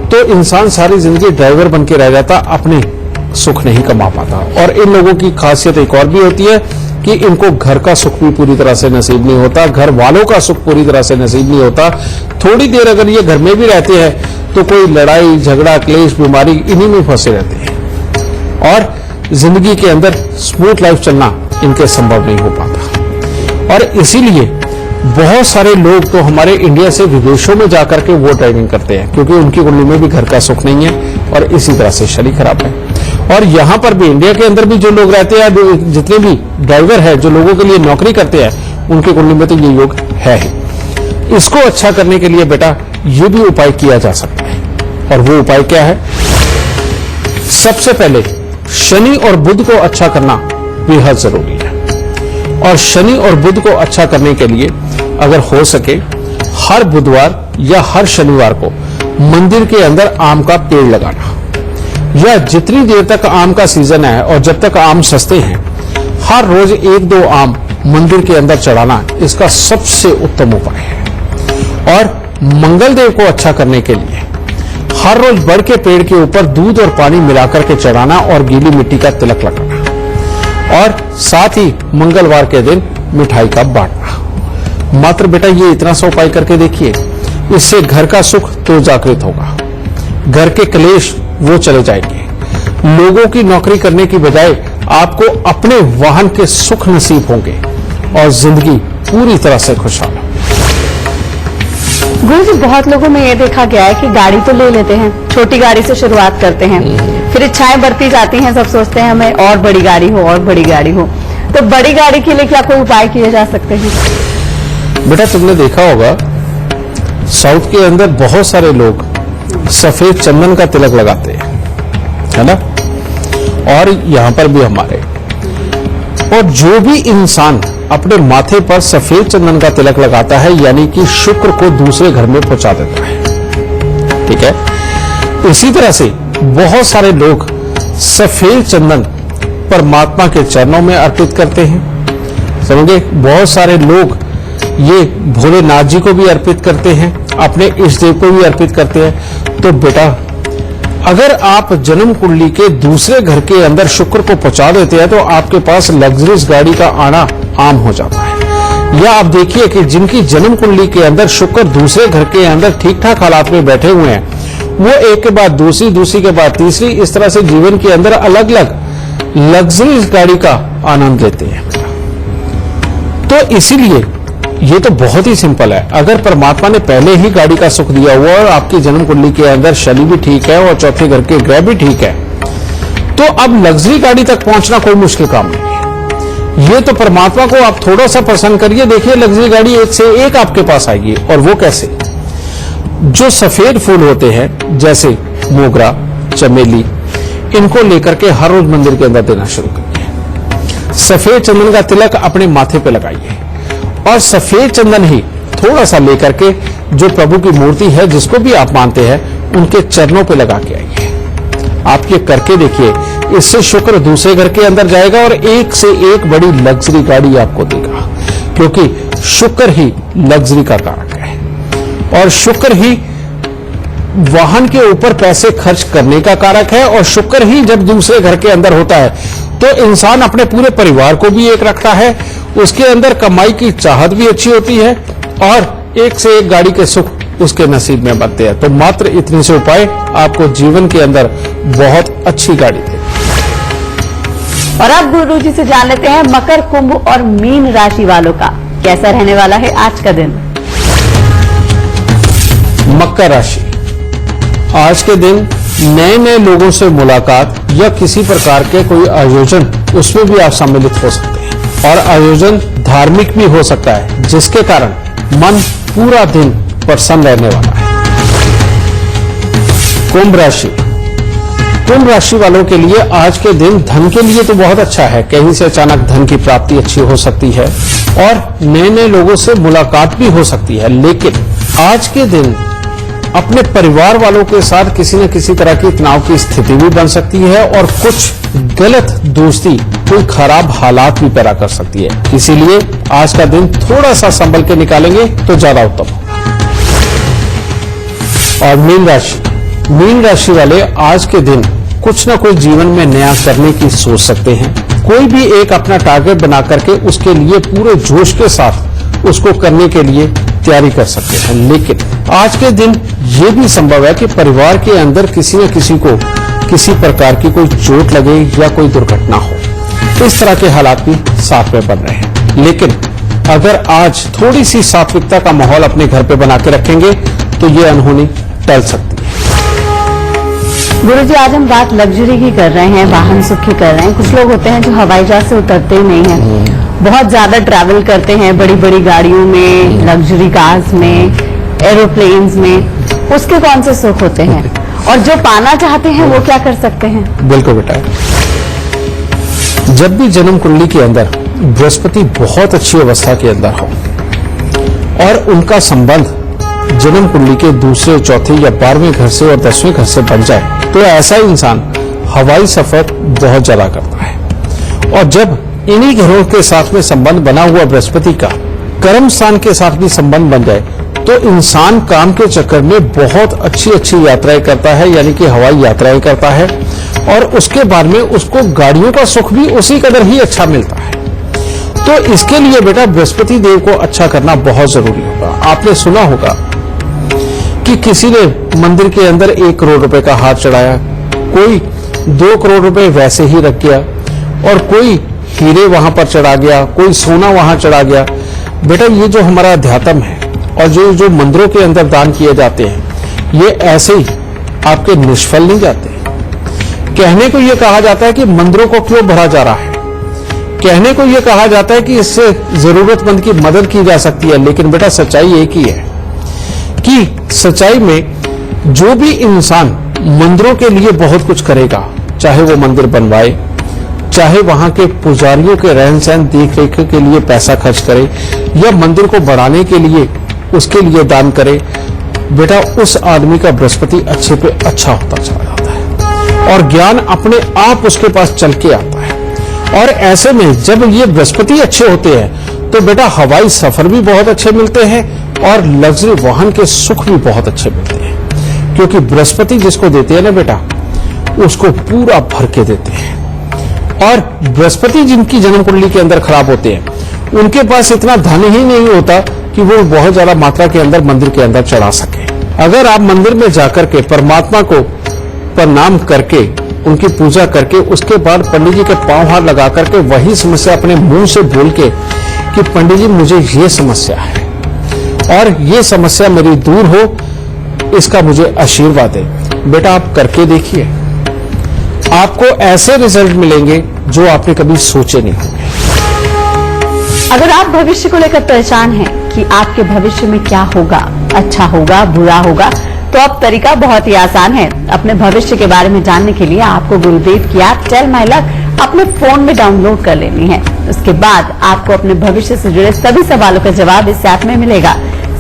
तो इंसान सारी जिंदगी ड्राइवर बन के रह जाता, अपने सुख नहीं कमा पाता। और इन लोगों की खासियत एक और भी होती है कि इनको घर का सुख भी पूरी तरह से नसीब नहीं होता, घर वालों का सुख पूरी तरह से नसीब नहीं होता। थोड़ी देर अगर ये घर में भी रहते हैं तो कोई लड़ाई झगड़ा क्लेश बीमारी इन्हीं में फंसे रहते हैं और जिंदगी के अंदर स्मूथ लाइफ चलना इनके संभव नहीं हो पाता। और इसीलिए बहुत सारे लोग तो हमारे इंडिया से विदेशों में जाकर के वो ट्रेनिंग करते हैं क्योंकि उनकी कुंडली में भी घर का सुख नहीं है और इसी तरह से शनि खराब है। और यहां पर भी इंडिया के अंदर भी जो लोग रहते हैं, जितने भी ड्राइवर है जो लोगों के लिए नौकरी करते हैं, उनकी कुंडली में तो ये योग है ही। इसको अच्छा करने के लिए बेटा ये भी उपाय किया जा सकता है। और वो उपाय क्या है? सबसे पहले शनि और बुध को अच्छा करना बेहद जरूरी है। और शनि और बुध को अच्छा करने के लिए अगर हो सके हर बुधवार या हर शनिवार को मंदिर के अंदर आम का पेड़ लगाना, या जितनी देर तक आम का सीजन है और जब तक आम सस्ते हैं हर रोज 1-2 आम मंदिर के अंदर चढ़ाना इसका सबसे उत्तम उपाय है। और मंगल देव को अच्छा करने के लिए हर रोज बड़ के पेड़ के ऊपर दूध और पानी मिलाकर के चढ़ाना और गीली मिट्टी का तिलक लगाना और साथ ही मंगलवार के दिन मिठाई का बांटना। मात्र बेटा ये इतना सा उपाय करके देखिए, इससे घर का सुख तो जागृत होगा, घर के क्लेश वो चले जाएंगे, लोगों की नौकरी करने की बजाय आपको अपने वाहन के सुख नसीब होंगे और जिंदगी पूरी तरह से खुशहाल होगी। गुरु जी, बहुत लोगों में ये देखा गया है कि गाड़ी तो ले लेते हैं, छोटी गाड़ी से शुरुआत करते हैं, फिर इच्छाएं बढ़ती जाती हैं, सब सोचते हैं हमें और बड़ी गाड़ी हो और बड़ी गाड़ी हो। तो बड़ी गाड़ी के लिए क्या कोई उपाय किए जा सकते हैं? बेटा तुमने देखा होगा साउथ के अंदर बहुत सारे लोग सफेद चंदन का तिलक लगाते हैं, है ना? और यहां पर भी हमारे, और जो भी इंसान अपने माथे पर सफेद चंदन का तिलक लगाता है यानी कि शुक्र को दूसरे घर में पहुंचा देता है, ठीक है? इसी तरह से बहुत सारे लोग सफेद चंदन परमात्मा के चरणों में अर्पित करते हैं, समझे? बहुत सारे लोग ये भोलेनाथ जी को भी अर्पित करते हैं, अपने इष्ट देव को भी अर्पित करते हैं। तो बेटा अगर आप जन्म कुंडली के दूसरे घर के अंदर शुक्र को पहुंचा देते हैं तो आपके पास लग्जरीज गाड़ी का आना आम हो जाता है। या आप देखिए कि जिनकी जन्म कुंडली के अंदर शुक्र दूसरे घर के अंदर ठीक ठाक हालात में बैठे हुए हैं, वो एक के बाद दूसरी, दूसरी के बाद तीसरी, इस तरह से जीवन के अंदर अलग अलग लग्जरीज गाड़ी का आनंद लेते हैं। तो इसीलिए ये तो बहुत ही सिंपल है। अगर परमात्मा ने पहले ही गाड़ी का सुख दिया हुआ और आपकी जन्म कुंडली के अंदर शनि भी ठीक है और चौथे घर के ग्रह भी ठीक है, तो अब लग्जरी गाड़ी तक पहुंचना कोई मुश्किल काम नहीं है। ये तो परमात्मा को आप थोड़ा सा प्रसन्न करिए, देखिए लग्जरी गाड़ी एक से एक आपके पास आएगी। और वो कैसे? जो सफेद फूल होते हैं जैसे मोगरा, चमेली, इनको लेकर के हर रोज मंदिर के अंदर देना शुरू करिए। सफेद चंदन का तिलक अपने माथे पे लगाइए और सफेद चंदन ही थोड़ा सा लेकर के जो प्रभु की मूर्ति है जिसको भी आप मानते हैं उनके चरणों पे लगा के आइए। आप ये करके देखिए, इससे शुक्र दूसरे घर के अंदर जाएगा और एक से एक बड़ी लग्जरी गाड़ी आपको देगा, क्योंकि शुक्र ही लग्जरी का कारक है और शुक्र ही वाहन के ऊपर पैसे खर्च करने का कारक है। और शुक्र ही जब दूसरे घर के अंदर होता है तो इंसान अपने पूरे परिवार को भी एक रखता है, उसके अंदर कमाई की चाहत भी अच्छी होती है और एक से एक गाड़ी के सुख उसके नसीब में बनते हैं। तो मात्र इतने से उपाय आपको जीवन के अंदर बहुत अच्छी गाड़ी दे। और अब गुरु जी से जान लेते हैं मकर, कुंभ और मीन राशि वालों का कैसा रहने वाला है आज का दिन। मकर राशि, आज के दिन नए नए लोगों से मुलाकात या किसी प्रकार के कोई आयोजन, उसमें भी आप सम्मिलित हो सकते हैं और आयोजन धार्मिक भी हो सकता है, जिसके कारण मन पूरा दिन प्रसन्न रहने वाला है। कुंभ राशि, कुंभ राशि वालों के लिए आज के दिन धन के लिए तो बहुत अच्छा है, कहीं से अचानक धन की प्राप्ति अच्छी हो सकती है और नए नए लोगों से मुलाकात भी हो सकती है। लेकिन आज के दिन अपने परिवार वालों के साथ किसी न किसी तरह की तनाव की स्थिति भी बन सकती है और कुछ गलत दोस्ती कोई खराब हालात भी पैदा कर सकती है। इसीलिए आज का दिन थोड़ा सा संभल के निकालेंगे तो ज्यादा उत्तम होगा। और मीन राशि, मीन राशि वाले आज के दिन कुछ ना कुछ जीवन में नया करने की सोच सकते हैं। कोई भी एक अपना टारगेट बना करके उसके लिए पूरे जोश के साथ उसको करने के लिए तैयारी कर सकते हैं। लेकिन आज के दिन ये भी संभव है कि परिवार के अंदर किसी न किसी को किसी प्रकार की कोई चोट लगे या कोई दुर्घटना हो। इस तरह के हालात भी साथ में बन रहे हैं। लेकिन अगर आज थोड़ी सी सात्विकता का माहौल अपने घर पे बना के रखेंगे तो ये अनहोनी टल सकती है। गुरुजी, आज हम बात लग्जरी की कर रहे हैं, वाहन सुख की कर रहे हैं। कुछ लोग होते हैं जो हवाई जहाज से उतरते ही नहीं है, बहुत ज्यादा ट्रैवल करते हैं बड़ी बड़ी गाड़ियों में, लग्जरी कार्स में, एरोप्लेन्स में। उसके कौन से सुख होते हैं और जो पाना चाहते हैं वो क्या कर सकते हैं? बिल्कुल बेटा, जब भी जन्म कुंडली के अंदर बृहस्पति बहुत अच्छी अवस्था के अंदर हो और उनका संबंध जन्म कुंडली के दूसरे, चौथे या 12वें घर से और 10वें घर से बन जाए तो ऐसा इंसान हवाई सफर बहुत ज्यादा करता है। और जब इन्हीं घरों के साथ में संबंध बना हुआ बृहस्पति का कर्म स्थान के साथ भी संबंध बन जाए तो इंसान काम के चक्कर में बहुत अच्छी अच्छी यात्राएं करता है, यानी कि हवाई यात्राएं करता है। और उसके बाद में उसको गाड़ियों का सुख भी उसी कदर ही अच्छा मिलता है। तो इसके लिए बेटा बृहस्पति देव को अच्छा करना बहुत जरूरी होगा। आपने सुना होगा कि किसी ने मंदिर के अंदर 1 करोड़ रुपए का हार चढ़ाया, कोई 2 करोड़ रुपए वैसे ही रख गया और कोई हीरे वहां पर चढ़ा गया, कोई सोना वहां चढ़ा गया। बेटा ये जो हमारा अध्यात्म है और जो मंदिरों के अंदर दान किए जाते हैं ये ऐसे ही आपके निष्फल नहीं जाते। कहने को ये कहा जाता है कि मंदिरों को क्यों भरा जा रहा है, कहने को ये कहा जाता है कि इससे जरूरतमंद की मदद की जा सकती है, लेकिन बेटा सच्चाई एक ही है कि सच्चाई में जो भी इंसान मंदिरों के लिए बहुत कुछ करेगा, चाहे वो मंदिर बनवाए, चाहे वहां के पुजारियों के रहन सहन देख रेख के लिए पैसा खर्च करे या मंदिर को बढ़ाने के लिए उसके लिए दान करे, बेटा उस आदमी का बृहस्पति अच्छे पे अच्छा होता चला जाता है और ज्ञान अपने आप उसके पास चल के आता है। और ऐसे में जब ये बृहस्पति अच्छे होते हैं तो बेटा हवाई सफर भी बहुत अच्छे मिलते हैं और लग्जरी वाहन के सुख भी बहुत अच्छे मिलते हैं, क्योंकि बृहस्पति जिसको देते हैं ना बेटा उसको पूरा भर के देते हैं। और बृहस्पति जिनकी जन्म कुंडली के अंदर खराब होते हैं उनके पास इतना धन ही नहीं होता कि वो बहुत ज्यादा मात्रा के अंदर मंदिर के अंदर चढ़ा सके। अगर आप मंदिर में जाकर के परमात्मा को प्रणाम करके उनकी पूजा करके उसके बाद पंडित जी के पांव हाथ लगा करके वही समस्या अपने मुंह से बोल के कि पंडित जी मुझे ये समस्या है और ये समस्या मेरी दूर हो, इसका मुझे आशीर्वाद है, बेटा आप करके देखिए, आपको ऐसे रिजल्ट मिलेंगे जो आपने कभी सोचे नहीं होंगे। अगर आप भविष्य को लेकर परेशान हैं कि आपके भविष्य में क्या होगा, अच्छा होगा, बुरा होगा, तो अब तरीका बहुत ही आसान है। अपने भविष्य के बारे में जानने के लिए आपको गुरुदेव की ऐप टेल माय लक अपने फोन में डाउनलोड कर लेनी है। उसके बाद आपको अपने भविष्य से जुड़े सभी सवालों का जवाब इस ऐप में मिलेगा।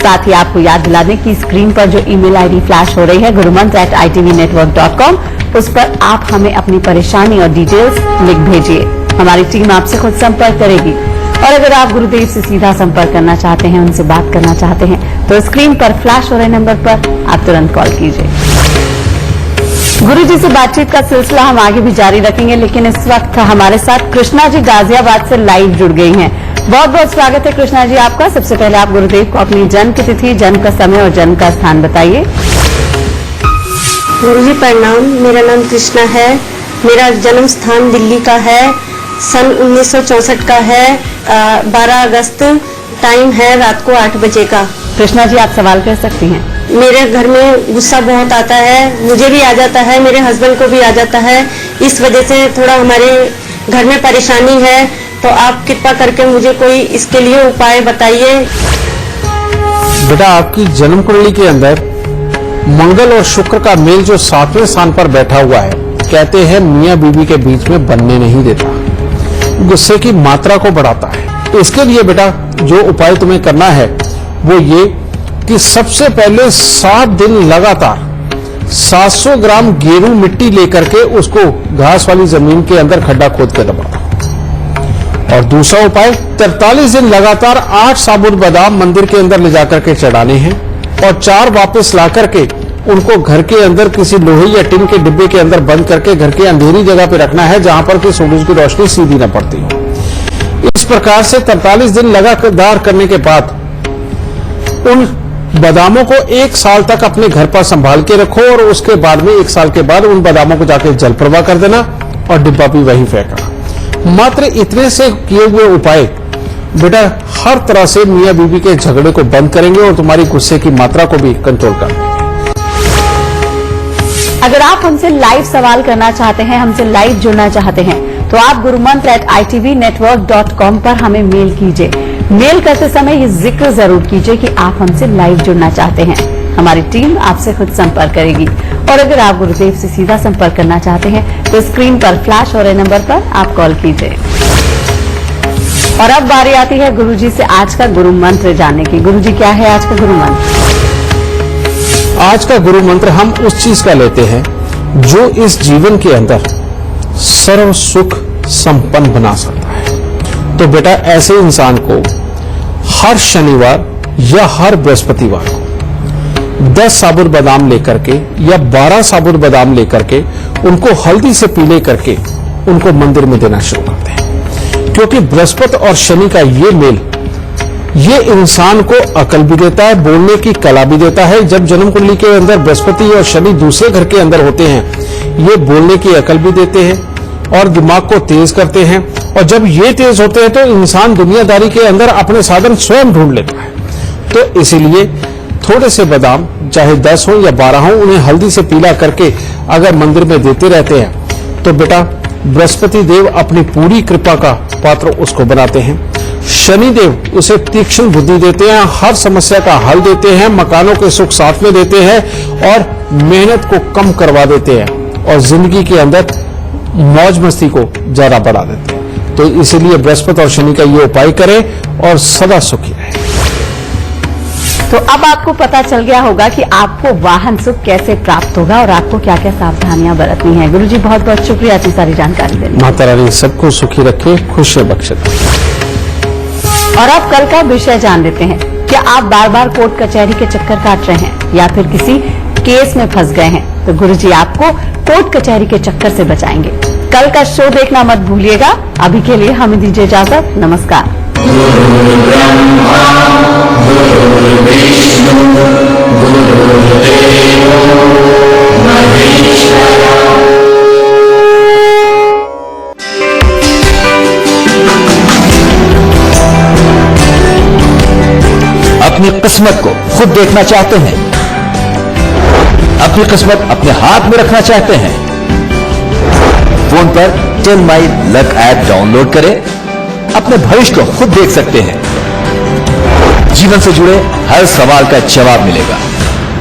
साथ ही आपको याद दिला दें कि स्क्रीन पर जो ईमेल आईडी फ्लैश हो रही है gurumantra@itvnetwork.com, उस पर आप हमें अपनी परेशानी और डिटेल्स लिख भेजिए। हमारी टीम आपसे खुद संपर्क करेगी। और अगर आप गुरुदेव से सीधा संपर्क करना चाहते हैं, उनसे बात करना चाहते हैं, तो स्क्रीन पर फ्लैश हो रहे नंबर पर आप तुरंत कॉल कीजिए। गुरुजी से बातचीत का सिलसिला हम आगे भी जारी रखेंगे, लेकिन इस वक्त हमारे साथ कृष्णा जी गाजियाबाद से लाइव जुड़ गई हैं। बहुत बहुत स्वागत है कृष्णा जी आपका। सबसे पहले आप गुरुदेव को अपनी जन्म की तिथि, जन्म का समय और जन्म का स्थान बताइए। गुरुजी प्रणाम, मेरा नाम कृष्णा है। मेरा जन्म स्थान दिल्ली का है, सन 1964 का है, 12 अगस्त, टाइम है रात को 8 बजे का। कृष्णा जी आप सवाल कर सकती हैं। मेरे घर में गुस्सा बहुत आता है, मुझे भी आ जाता है, मेरे हस्बैंड को भी आ जाता है। इस वजह से थोड़ा हमारे घर में परेशानी है, तो आप कृपा करके मुझे कोई इसके लिए उपाय बताइए। बेटा आपकी जन्म कुंडली के अंदर मंगल और शुक्र का मेल जो 7वें स्थान पर बैठा हुआ है, कहते हैं मियां बीवी के बीच में बनने नहीं देता, गुस्से की मात्रा को बढ़ाता है। इसके लिए बेटा जो उपाय तुम्हें करना है वो ये कि सबसे पहले 7 दिन लगातार 700 ग्राम गेरू मिट्टी लेकर के उसको घास वाली जमीन के अंदर खड्डा खोद के दबाओ। और दूसरा उपाय 43 दिन लगातार 8 साबुत बादाम मंदिर के अंदर ले जाकर के चढ़ाने हैं और 4 वापस ला करके उनको घर के अंदर किसी लोहे या टिन के डिब्बे के अंदर बंद करके घर की अंधेरी जगह पे रखना है, जहां पर कि सूरज की रोशनी सीधी न पड़ती हो। इस प्रकार से 43 दिन लगातार करने के बाद उन बादामों को 1 साल तक अपने घर पर संभाल के रखो और उसके बाद में 1 साल के बाद उन बादामों को जाके जल प्रवाह कर देना और डिब्बा भी वहीं फेंकना। मात्र इतने से किए हुए उपाय बेटा हर तरह से मियां बीवी के झगड़े को बंद करेंगे और तुम्हारी गुस्से की मात्रा को भी कंट्रोल करेंगे। अगर आप हमसे लाइव सवाल करना चाहते हैं, हमसे लाइव जुड़ना चाहते हैं, तो आप gurumantra@itvnetwork.com पर हमें मेल कीजिए। मेल करते समय ये जिक्र जरूर कीजिए कि आप हमसे लाइव जुड़ना चाहते हैं। हमारी टीम आपसे खुद संपर्क करेगी। और अगर आप गुरुदेव से सीधा संपर्क करना चाहते हैं तो स्क्रीन पर फ्लैश हो रहे नंबर पर आप कॉल कीजिए। और अब बारी आती है गुरुजी से आज का गुरु मंत्र जानने की। गुरुजी, क्या है आज का गुरु मंत्र? आज का गुरु मंत्र हम उस चीज का लेते हैं जो इस जीवन के अंदर सर्व सुख संपन्न बना सकता है। तो बेटा ऐसे इंसान को हर शनिवार या हर बृहस्पतिवार को 10 साबुत बादाम लेकर के या 12 साबुत बादाम लेकर के उनको हल्दी से पीले करके उनको मंदिर में देना शुरू करते हैं। क्योंकि बृहस्पति और शनि का ये मेल ये इंसान को अकल भी देता है, बोलने की कला भी देता है। जब जन्म कुंडली के अंदर बृहस्पति और शनि दूसरे घर के अंदर होते हैं, ये बोलने की अकल भी देते हैं और दिमाग को तेज करते हैं। और जब ये तेज होते हैं तो इंसान दुनियादारी के अंदर अपने साधन स्वयं ढूंढ लेता है। तो इसीलिए थोड़े से बादाम चाहे 10 हो या 12 हो, उन्हें हल्दी से पीला करके अगर मंदिर में देते रहते हैं तो बेटा बृहस्पति देव अपनी पूरी कृपा का पात्र उसको बनाते हैं। शनिदेव उसे तीक्ष्ण बुद्धि देते हैं, हर समस्या का हल देते हैं, मकानों के सुख साथ में देते हैं और मेहनत को कम करवा देते हैं और जिंदगी के अंदर मौज मस्ती को ज्यादा बढ़ा देते हैं। तो इसीलिए बृहस्पति और शनि का ये उपाय करें और सदा सुखी रहें। तो अब आपको पता चल गया होगा कि आपको वाहन सुख कैसे प्राप्त होगा और आपको क्या क्या सावधानियां बरतनी है। गुरुजी, बहुत बहुत शुक्रिया इतनी सारी जानकारी देने। माता रानी सबको सुखी रखे, खुश बख्शे। और अब कल का विषय जान लेते हैं। क्या आप बार बार कोर्ट कचहरी के चक्कर काट रहे हैं या फिर किसी केस में फंस गए हैं? तो गुरुजी आपको कोर्ट कचहरी के चक्कर से बचाएंगे। कल का शो देखना मत भूलिएगा। अभी के लिए हमें दीजिए इजाजत। नमस्कार। अपनी किस्मत को खुद देखना चाहते हैं, अपनी किस्मत अपने हाथ में रखना चाहते हैं? फोन पर tell my luck app download करें, अपने भविष्य को खुद देख सकते हैं। जीवन से जुड़े हर सवाल का जवाब मिलेगा।